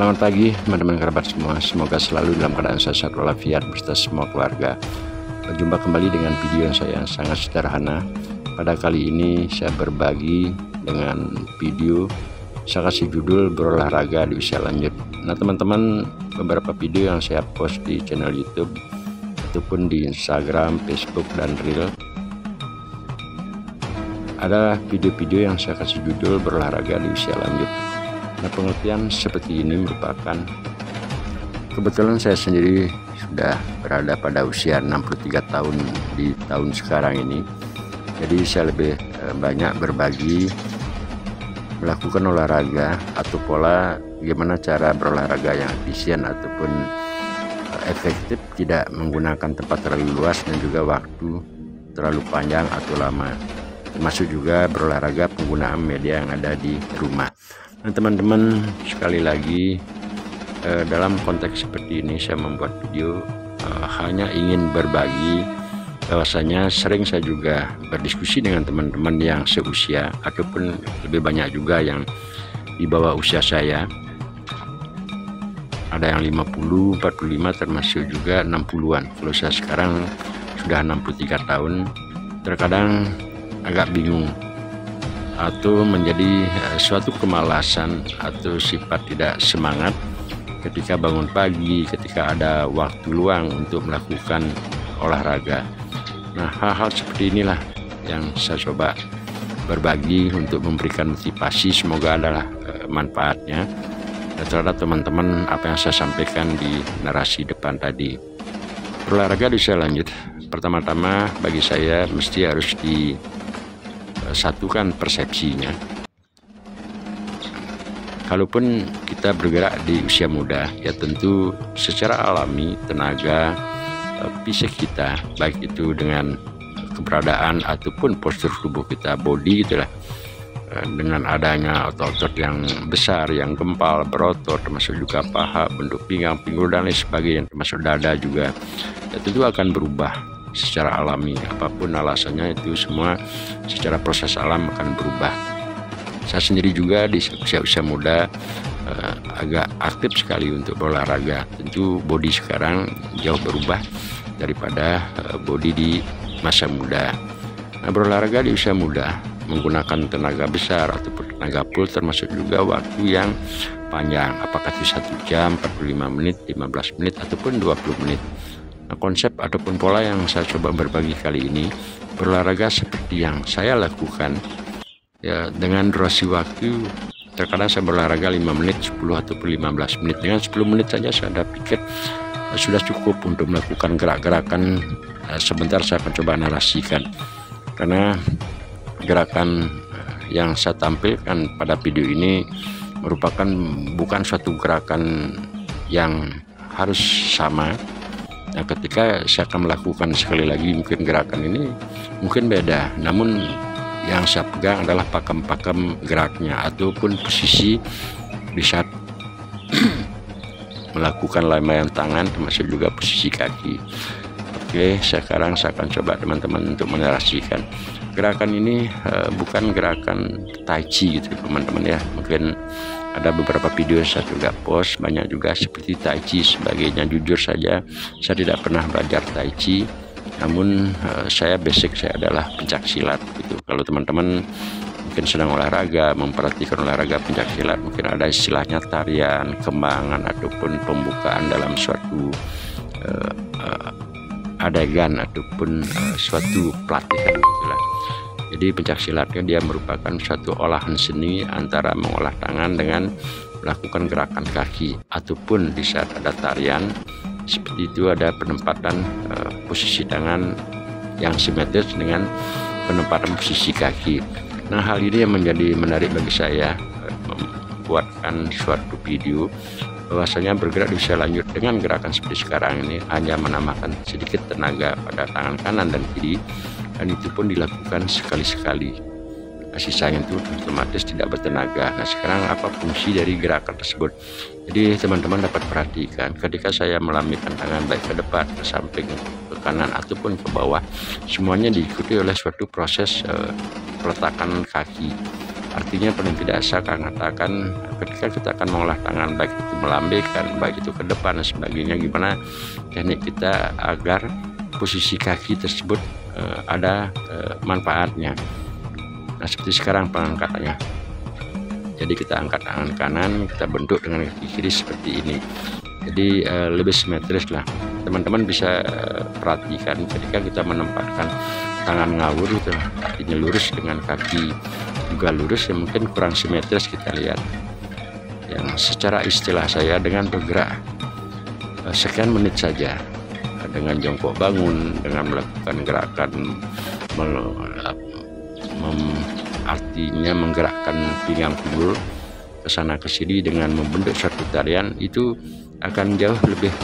Selamat pagi teman-teman kerabat semua, semoga selalu dalam keadaan sehat walafiat beserta semua keluarga. Berjumpa kembali dengan video yang saya sangat sederhana. Pada kali ini saya berbagi dengan video, saya kasih judul berolahraga di usia lanjut. Nah teman-teman, beberapa video yang saya post di channel YouTube ataupun di Instagram, Facebook, dan Reel, ada video-video yang saya kasih judul berolahraga di usia lanjut. Nah pengertian seperti ini merupakan, kebetulan saya sendiri sudah berada pada usia 63 tahun di tahun sekarang ini. Jadi saya lebih banyak berbagi melakukan olahraga atau pola gimana cara berolahraga yang efisien ataupun efektif, tidak menggunakan tempat terlalu luas dan juga waktu terlalu panjang atau lama, termasuk juga berolahraga penggunaan media yang ada di rumah. Nah teman-teman, sekali lagi dalam konteks seperti ini saya membuat video hanya ingin berbagi bahwasanya sering saya juga berdiskusi dengan teman-teman yang seusia ataupun lebih banyak juga yang di bawah usia saya. Ada yang 50, 45, termasuk juga 60-an. Kalau saya sekarang sudah 63 tahun, terkadang agak bingung atau menjadi suatu kemalasan atau sifat tidak semangat ketika bangun pagi, ketika ada waktu luang untuk melakukan olahraga. Nah hal-hal seperti inilah yang saya coba berbagi untuk memberikan motivasi, semoga adalah manfaatnya terhadap teman-teman apa yang saya sampaikan di narasi depan tadi. Berolahraga di usia lanjut, pertama-tama bagi saya mesti harus disatukan persepsinya. Kalaupun kita bergerak di usia muda, ya tentu secara alami tenaga fisik kita, baik itu dengan keberadaan ataupun postur tubuh kita, body gitulah, dengan adanya otot-otot yang besar, yang gempal, berotot, termasuk juga paha, bentuk pinggang, pinggul, dan lain sebagainya, termasuk dada juga, ya tentu akan berubah secara alami. Apapun alasannya, itu semua secara proses alam akan berubah. Saya sendiri juga di usia muda agak aktif sekali untuk berolahraga. Tentu body sekarang jauh berubah daripada body di masa muda. Nah, berolahraga di usia muda menggunakan tenaga besar ataupun tenaga full, termasuk juga waktu yang panjang, apakah itu 1 jam, 45 menit, 15 menit, ataupun 20 menit. Nah, konsep ataupun pola yang saya coba berbagi kali ini, berolahraga seperti yang saya lakukan, ya dengan durasi waktu, terkadang saya berolahraga 5 menit, 10 ataupun 15 menit. Dengan 10 menit saja saya pikir sudah cukup untuk melakukan gerak-gerakan. Sebentar saya akan coba narasikan, karena gerakan yang saya tampilkan pada video ini merupakan bukan suatu gerakan yang harus sama. Nah, ketika saya akan melakukan sekali lagi, mungkin gerakan ini mungkin beda, namun yang saya pegang adalah pakem-pakem geraknya ataupun posisi di saat melakukan lambaian tangan, termasuk juga posisi kaki. Oke, sekarang saya akan coba teman-teman untuk menarasikan gerakan ini. Bukan gerakan tai chi gitu teman-teman ya, mungkin ada beberapa video saya juga post banyak juga seperti tai chi sebagainya. Jujur saja saya tidak pernah belajar tai chi, namun basic saya adalah pencak silat gitu. Kalau teman-teman mungkin sedang olahraga, memperhatikan olahraga pencak silat, mungkin ada istilahnya tarian, kembangan, ataupun pembukaan dalam suatu adegan ataupun suatu pelatihan gitulah. Jadi pencak silatnya dia merupakan suatu olahan seni antara mengolah tangan dengan melakukan gerakan kaki, ataupun di saat ada tarian seperti itu ada penempatan posisi tangan yang simetris dengan penempatan posisi kaki. Nah hal ini yang menjadi menarik bagi saya membuatkan suatu video bahwasanya bergerak di usia lanjut dengan gerakan seperti sekarang ini hanya menambahkan sedikit tenaga pada tangan kanan dan kiri, dan itu pun dilakukan sekali-sekali. Sisanya itu otomatis tidak bertenaga. Nah sekarang apa fungsi dari gerakan tersebut? Jadi teman-teman dapat perhatikan ketika saya melambaikan tangan baik ke depan, ke samping, ke kanan ataupun ke bawah, semuanya diikuti oleh suatu proses peletakan kaki. Artinya paling tidak saya akan mengatakan ketika kita akan mengolah tangan, baik itu melambaikan, baik itu ke depan dan sebagainya, gimana teknik kita agar posisi kaki tersebut ada manfaatnya. Nah, seperti sekarang pengangkatannya. Jadi kita angkat tangan kanan, kita bentuk dengan kaki kiri seperti ini. Jadi lebih simetris lah. Teman-teman bisa perhatikan ketika kita menempatkan tangan ngawur itu, artinya lurus dengan kaki juga lurus, ya mungkin kurang simetris kita lihat. Yang secara istilah saya dengan bergerak sekian menit saja, dengan jongkok bangun, dengan melakukan gerakan artinya menggerakkan pinggang pinggul ke sana ke sini dengan membentuk satu tarian, itu akan jauh lebih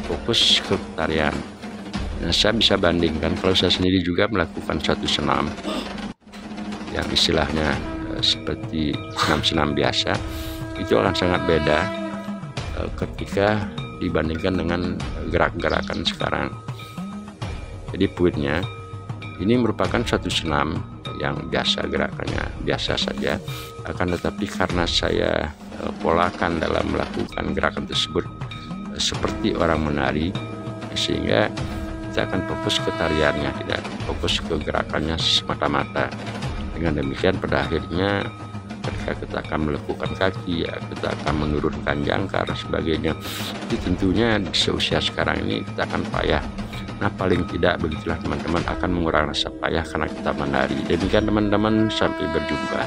fokus ke tarian. Nah, saya bisa bandingkan kalau saya sendiri juga melakukan satu senam yang istilahnya seperti senam-senam biasa, itu akan sangat beda ketika dibandingkan dengan gerak-gerakan sekarang. Jadi poinnya, ini merupakan suatu senam yang biasa, gerakannya biasa saja, akan tetapi karena saya polakan dalam melakukan gerakan tersebut seperti orang menari, sehingga kita akan fokus ke tariannya, tidak fokus ke gerakannya semata-mata. Dengan demikian pada akhirnya ketika kita akan melakukan kaki, ya, kita akan menurunkan jangkar dan sebagainya, itu tentunya di seusia sekarang ini kita akan payah. Nah, paling tidak begitulah teman-teman, akan mengurangi rasa payah karena kita menari. Demikian teman-teman, sampai berjumpa.